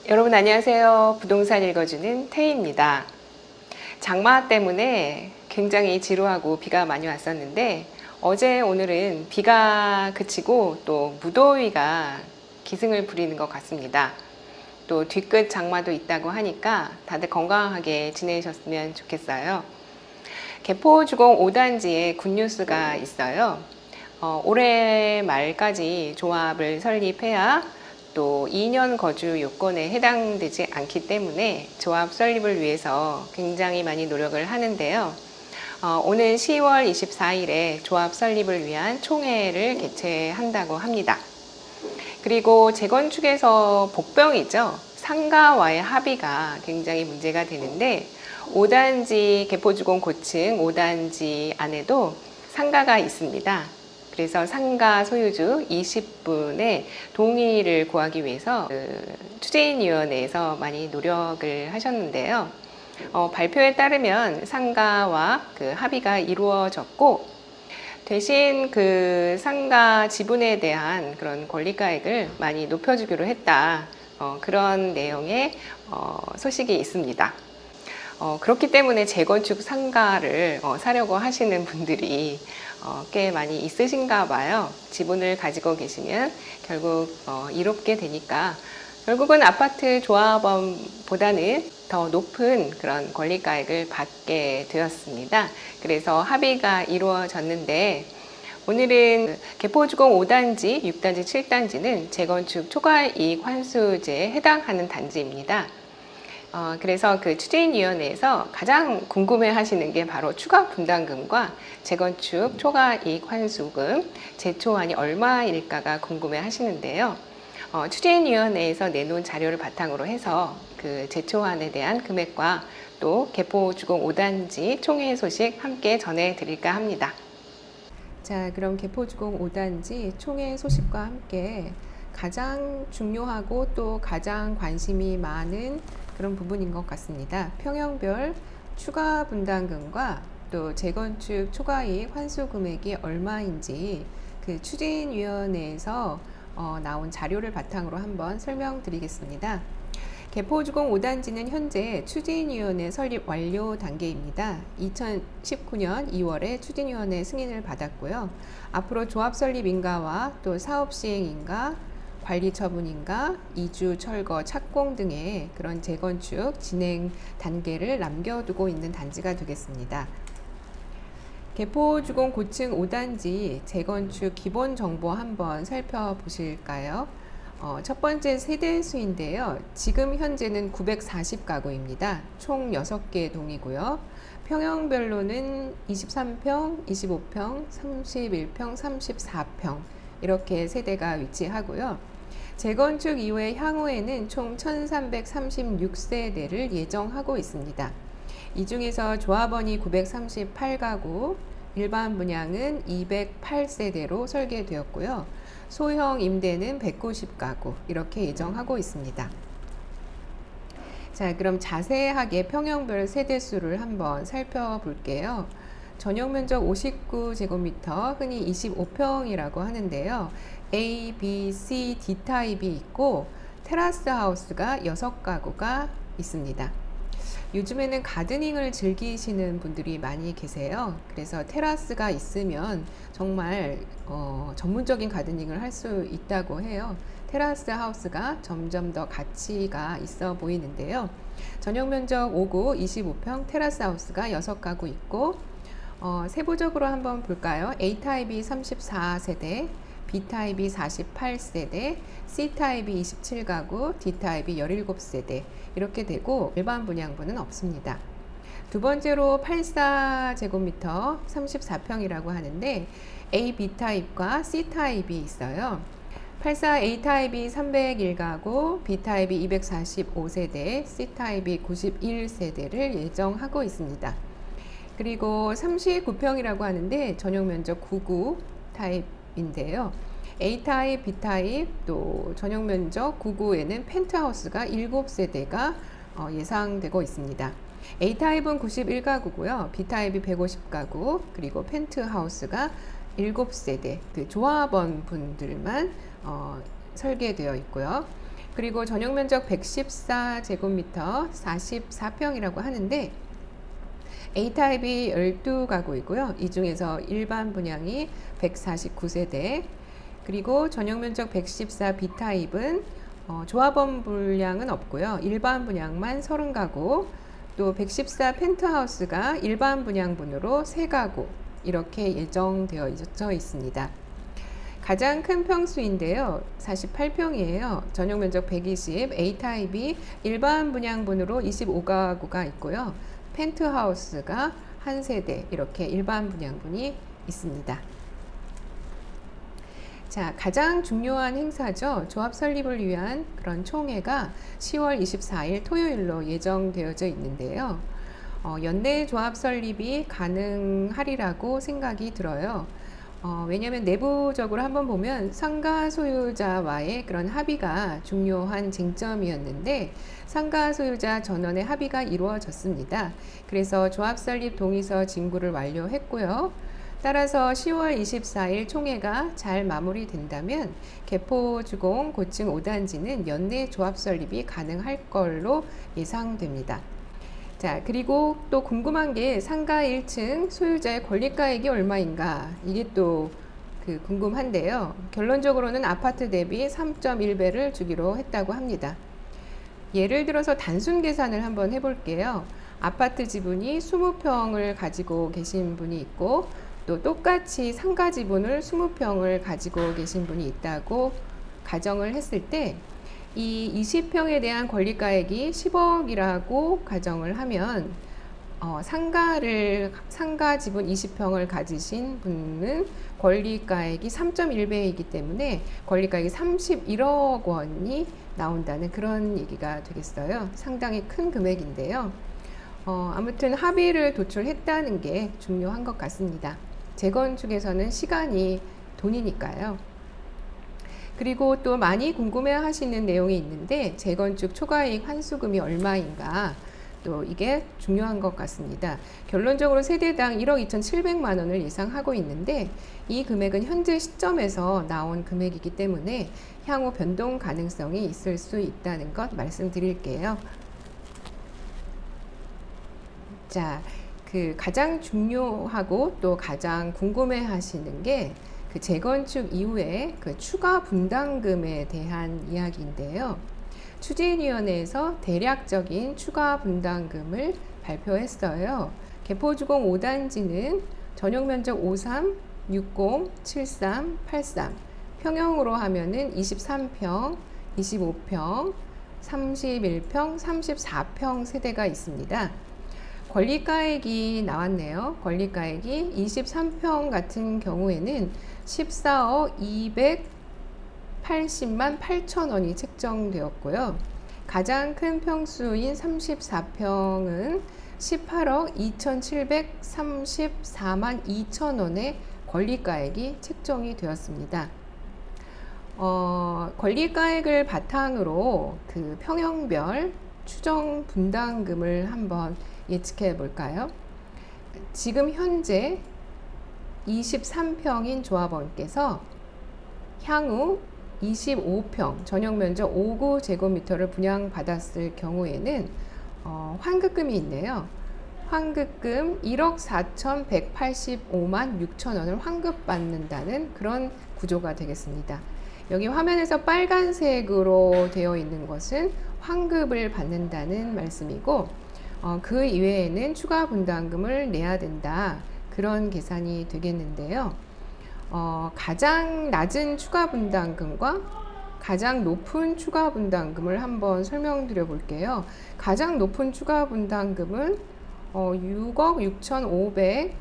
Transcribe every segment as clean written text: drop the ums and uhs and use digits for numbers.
여러분 안녕하세요. 부동산 읽어주는 태희입니다. 장마 때문에 굉장히 지루하고 비가 많이 왔었는데 어제 오늘은 비가 그치고 또 무더위가 기승을 부리는 것 같습니다. 또 뒤끝 장마도 있다고 하니까 다들 건강하게 지내셨으면 좋겠어요. 개포주공 5단지에 굿뉴스가 있어요. 올해 말까지 조합을 설립해야 또 2년 거주 요건에 해당되지 않기 때문에 조합 설립을 위해서 굉장히 많이 노력을 하는데요. 오는 10월 24일에 조합 설립을 위한 총회를 개최한다고 합니다. 그리고 재건축에서 복병이죠. 상가와의 합의가 굉장히 문제가 되는데 5단지 개포주공 고층 5단지 안에도 상가가 있습니다. 그래서 상가 소유주 20분의 동의를 구하기 위해서 추진위원회에서 많이 노력을 하셨는데요. 발표에 따르면 상가와 합의가 이루어졌고 대신 상가 지분에 대한 그런 권리가액을 많이 높여주기로 했다. 그런 내용의 소식이 있습니다. 그렇기 때문에 재건축 상가를 사려고 하시는 분들이 꽤 많이 있으신가 봐요. 지분을 가지고 계시면 결국 이롭게 되니까 결국은 아파트 조합원보다는 더 높은 그런 권리가액을 받게 되었습니다. 그래서 합의가 이루어졌는데 오늘은 개포주공 5단지, 6단지, 7단지는 재건축 초과이익 환수제에 해당하는 단지입니다. 그래서 추진위원회에서 가장 궁금해 하시는 게 바로 추가 분담금과 재건축 초과이익 환수금, 제초안이 얼마일까가 궁금해 하시는데요. 추진위원회에서 내놓은 자료를 바탕으로 해서 제초안에 대한 금액과 또 개포주공 5단지 총회 소식 함께 전해드릴까 합니다. 자, 그럼 개포주공 5단지 총회 소식과 함께 가장 중요하고 또 가장 관심이 많은 그런 부분인 것 같습니다. 평형별 추가 분담금과 또 재건축 초과이익 환수 금액이 얼마인지 추진위원회에서 나온 자료를 바탕으로 한번 설명드리겠습니다. 개포주공 5단지는 현재 추진위원회 설립 완료 단계입니다. 2019년 2월에 추진위원회 승인을 받았고요. 앞으로 조합 설립 인가와 또 사업 시행 인가, 관리 처분 인가, 이주, 철거, 착공 등의 그런 재건축 진행 단계를 남겨두고 있는 단지가 되겠습니다. 개포주공 고층 5단지 재건축 기본 정보 한번 살펴보실까요? 첫 번째 세대수인데요. 지금 현재는 940가구입니다. 총 6개 동이고요. 평형별로는 23평, 25평, 31평, 34평 이렇게 세대가 위치하고요. 재건축 이후에 향후에는 총 1336세대를 예정하고 있습니다. 이 중에서 조합원이 938가구, 일반 분양은 208세대로 설계되었고요. 소형 임대는 190가구 이렇게 예정하고 있습니다. 자, 그럼 자세하게 평형별 세대수를 한번 살펴볼게요. 전용 면적 59제곱미터, 흔히 25평이라고 하는데요. A, B, C, D 타입이 있고 테라스 하우스가 6가구가 있습니다. 요즘에는 가드닝을 즐기시는 분들이 많이 계세요. 그래서 테라스가 있으면 정말 전문적인 가드닝을 할 수 있다고 해요. 테라스 하우스가 점점 더 가치가 있어 보이는데요. 전용 면적 5구 25평 테라스 하우스가 6가구 있고 세부적으로 한번 볼까요? A타입이 34세대, B타입이 48세대, C타입이 27가구, D타입이 17세대 이렇게 되고 일반 분양분은 없습니다. 두 번째로 84제곱미터 34평이라고 하는데 A, B타입과 C타입이 있어요. 84A타입이 301가구, B타입이 245세대, C타입이 91세대를 예정하고 있습니다. 그리고 39평이라고 하는데 전용 면적 9구 타입인데요. A타입, B타입, 또 전용 면적 9구에는 펜트하우스가 7세대가 예상되고 있습니다. A타입은 91가구고요. B타입이 150가구, 그리고 펜트하우스가 7세대, 조합원 분들만 설계되어 있고요. 그리고 전용 면적 114제곱미터 44평이라고 하는데 A타입이 12가구이고요. 이 중에서 일반 분양이 149세대, 그리고 전용 면적 114 B타입은 조합원 분양은 없고요. 일반 분양만 30가구, 또 114 펜트하우스가 일반 분양분으로 3가구 이렇게 예정되어 있습니다. 가장 큰 평수인데요. 48평이에요. 전용 면적 120, A타입이 일반 분양분으로 25가구가 있고요. 펜트하우스가 1세대 이렇게 일반 분양분이 있습니다. 자, 가장 중요한 행사죠. 조합 설립을 위한 그런 총회가 10월 24일 토요일로 예정되어져 있는데요. 연내 조합 설립이 가능하리라고 생각이 들어요. 왜냐하면 내부적으로 한번 보면 상가 소유자와의 그런 합의가 중요한 쟁점이었는데 상가 소유자 전원의 합의가 이루어졌습니다. 그래서 조합 설립 동의서 진구를 완료했고요. 따라서 10월 24일 총회가 잘 마무리된다면 개포주공 고층 5단지는 연내 조합 설립이 가능할 걸로 예상됩니다. 자, 그리고 또 궁금한 게 상가 1층 소유자의 권리가액이 얼마인가, 이게 또 궁금한데요. 결론적으로는 아파트 대비 3.1배를 주기로 했다고 합니다. 예를 들어서 단순 계산을 한번 해볼게요. 아파트 지분이 20평을 가지고 계신 분이 있고 또 똑같이 상가 지분을 20평을 가지고 계신 분이 있다고 가정을 했을 때 이 20평에 대한 권리가액이 10억이라고 가정을 하면 상가 지분 20평을 가지신 분은 권리가액이 3.1배이기 때문에 권리가액이 31억 원이 나온다는 그런 얘기가 되겠어요. 상당히 큰 금액인데요. 아무튼 합의를 도출했다는 게 중요한 것 같습니다. 재건축에서는 시간이 돈이니까요. 그리고 또 많이 궁금해 하시는 내용이 있는데 재건축 초과이익 환수금이 얼마인가, 또 이게 중요한 것 같습니다. 결론적으로 세대당 1억 2,700만 원을 예상하고 있는데 이 금액은 현재 시점에서 나온 금액이기 때문에 향후 변동 가능성이 있을 수 있다는 것 말씀드릴게요. 자, 가장 중요하고 또 가장 궁금해 하시는 게 재건축 이후에 추가 분담금에 대한 이야기인데요. 추진위원회에서 대략적인 추가 분담금을 발표했어요. 개포주공 5단지는 전용 면적 53, 60, 73, 83, 평형으로 하면은 23평, 25평, 31평, 34평 세대가 있습니다. 권리가액이 나왔네요. 권리가액이 23평 같은 경우에는 14억 280만 8천 원이 책정되었고요. 가장 큰 평수인 34평은 18억 2,734만 2천 원의 권리가액이 책정이 되었습니다. 권리가액을 바탕으로 평형별 추정 분담금을 한번 예측해 볼까요? 지금 현재 23평인 조합원께서 향후 25평 전용 면적 5제곱미터를 분양받았을 경우에는 환급금이 있네요. 환급금 1억 4,185만 6천 원을 환급받는다는 그런 구조가 되겠습니다. 여기 화면에서 빨간색으로 되어 있는 것은 환급을 받는다는 말씀이고 그 이외에는 추가 분담금을 내야 된다, 그런 계산이 되겠는데요. 가장 낮은 추가 분담금과 가장 높은 추가 분담금을 한번 설명드려 볼게요. 가장 높은 추가 분담금은 6억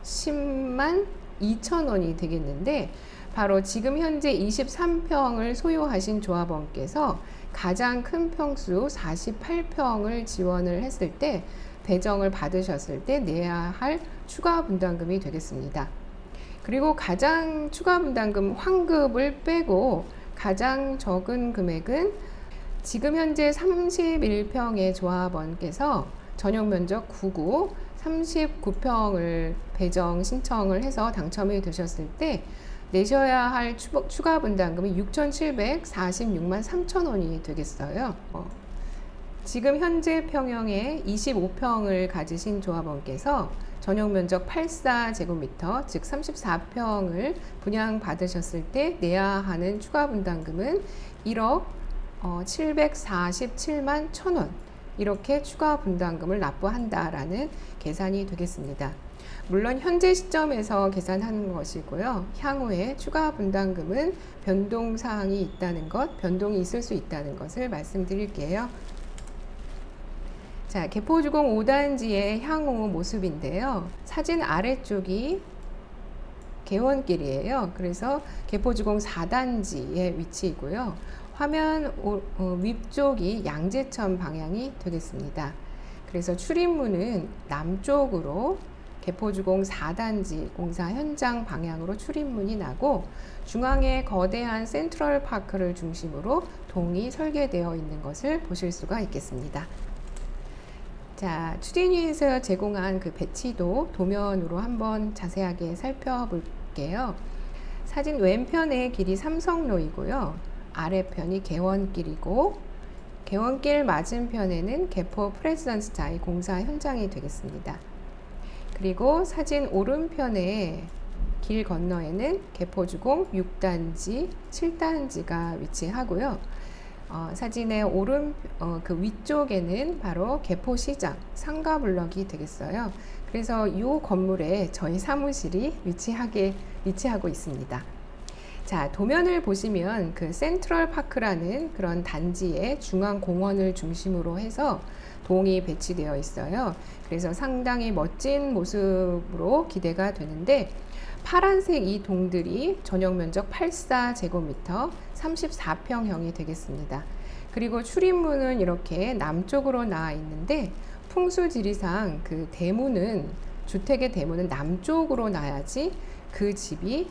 6,510만 2천 원이 되겠는데 바로 지금 현재 23평을 소유하신 조합원께서 가장 큰 평수 48평을 지원을 했을 때, 배정을 받으셨을 때 내야 할 추가 분담금이 되겠습니다. 그리고 가장 추가 분담금 환급을 빼고 가장 적은 금액은 지금 현재 31평의 조합원께서 전용 면적 99, 39평을 배정 신청을 해서 당첨이 되셨을 때 내셔야 할 추가 분담금이 6,746만 3천 원이 되겠어요. 지금 현재 평형에 25평을 가지신 조합원께서 전용 면적 84제곱미터, 즉 34평을 분양받으셨을 때 내야 하는 추가 분담금은 1억 747만 1,000원, 이렇게 추가 분담금을 납부한다라는 계산이 되겠습니다. 물론 현재 시점에서 계산하는 것이고요. 향후에 추가 분담금은 변동사항이 있다는 것, 변동이 있을 수 있다는 것을 말씀드릴게요. 자, 개포주공 5단지의 향후 모습인데요. 사진 아래쪽이 개원길이에요. 그래서 개포주공 4단지의 위치이고요. 화면 위쪽이 양재천 방향이 되겠습니다. 그래서 출입문은 남쪽으로 개포주공 4단지 공사 현장 방향으로 출입문이 나고, 중앙에 거대한 센트럴 파크를 중심으로 동이 설계되어 있는 것을 보실 수가 있겠습니다. 자, 추진위에서 제공한 그 배치도 도면으로 한번 자세하게 살펴볼게요. 사진 왼편의 길이 삼성로이고요. 아래편이 개원길이고, 개원길 맞은편에는 개포 프레지던스 타이 공사 현장이 되겠습니다. 그리고 사진 오른편의 길 건너에는 개포주공 6단지, 7단지가 위치하고요. 사진의 그 위쪽에는 바로 개포시장 상가블럭이 되겠어요. 그래서 이 건물에 저희 사무실이 위치하고 있습니다. 자, 도면을 보시면 그 센트럴 파크라는 그런 단지의 중앙 공원을 중심으로 해서 동이 배치되어 있어요. 그래서 상당히 멋진 모습으로 기대가 되는데, 파란색 이 동들이 전용 면적 84제곱미터 34평형이 되겠습니다. 그리고 출입문은 이렇게 남쪽으로 나와 있는데, 풍수지리상 그 대문은, 주택의 대문은 남쪽으로 놔야지 그 집이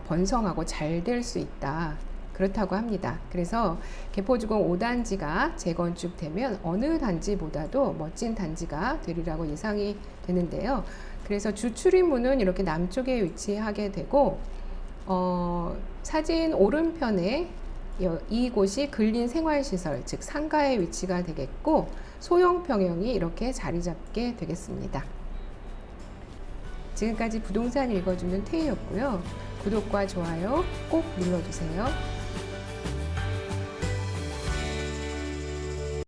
번성하고 잘 될 수 있다, 그렇다고 합니다. 그래서 개포주공 5단지가 재건축되면 어느 단지보다도 멋진 단지가 되리라고 예상이 되는데요. 그래서 주 출입문은 이렇게 남쪽에 위치하게 되고, 사진 오른편에 이곳이 근린 생활시설, 즉 상가의 위치가 되겠고, 소형 평형이 이렇게 자리 잡게 되겠습니다. 지금까지 부동산 읽어주는 태희였고요. 구독과 좋아요 꼭 눌러주세요.